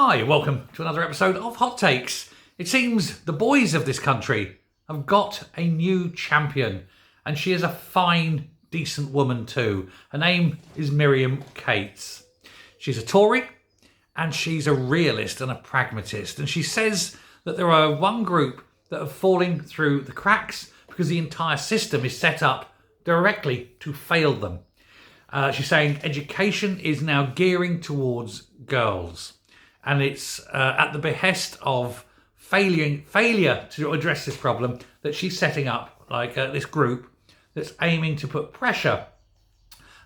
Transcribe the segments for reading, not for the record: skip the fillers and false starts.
Hi, welcome to another episode of Hot Takes. It seems the boys of this country have got a new champion, and she is a fine, decent woman too. Her name is Miriam Cates. She's a Tory, and she's a realist and a pragmatist, and she says that there are one group that are falling through the cracks because the entire system is set up directly to fail them. She's saying education is now gearing towards girls. And it's at the behest of failure to address this problem that she's setting up this group that's aiming to put pressure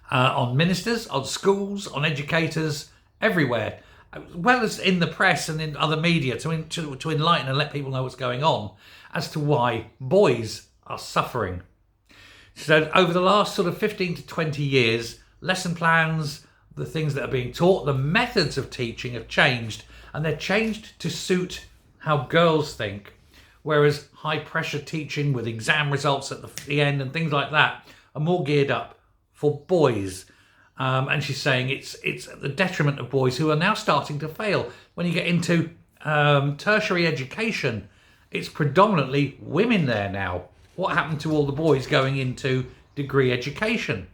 on ministers, on schools, on educators, everywhere, as well as in the press and in other media to enlighten and let people know what's going on as to why boys are suffering. So over the last sort of 15 to 20 years, lesson plans, the things that are being taught, the methods of teaching have changed, and they're changed to suit how girls think. Whereas high pressure teaching with exam results at the end and things like that are more geared up for boys. And she's saying it's at the detriment of boys who are now starting to fail. When you get into tertiary education, it's predominantly women there now. What happened to all the boys going into degree education?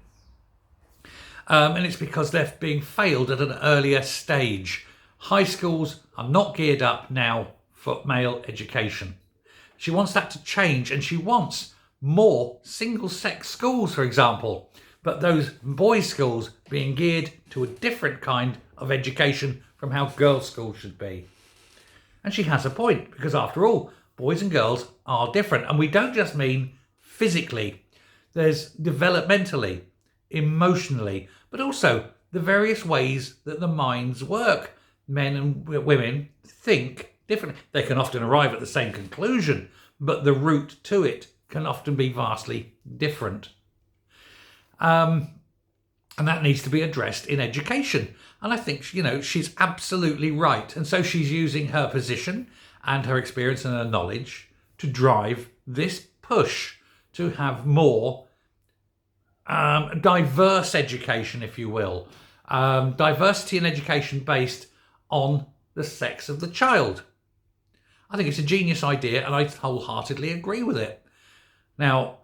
And it's because they're being failed at an earlier stage. High schools are not geared up now for male education. She wants that to change, and she wants more single-sex schools, for example, but those boys' schools being geared to a different kind of education from how girls' schools should be. And she has a point, because after all, boys and girls are different. And we don't just mean physically. There's developmentally, emotionally, but also the various ways that the minds work. Men and women think differently. They can often arrive at the same conclusion, but the route to it can often be vastly different. And that needs to be addressed in education. And I think, she's absolutely right. And so she's using her position and her experience and her knowledge to drive this push to have more diverse education, if you will. Diversity in education based on the sex of the child. I think it's a genius idea, and I wholeheartedly agree with it. Now,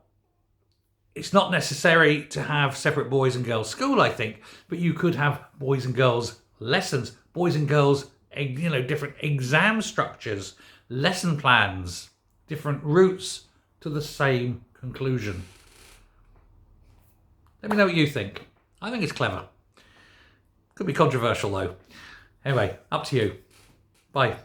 it's not necessary to have separate boys and girls school, I think, but you could have boys and girls lessons, boys and girls, different exam structures, lesson plans, different routes to the same conclusion. Let me know what you think. I think it's clever. Could be controversial though. Anyway, up to you. Bye.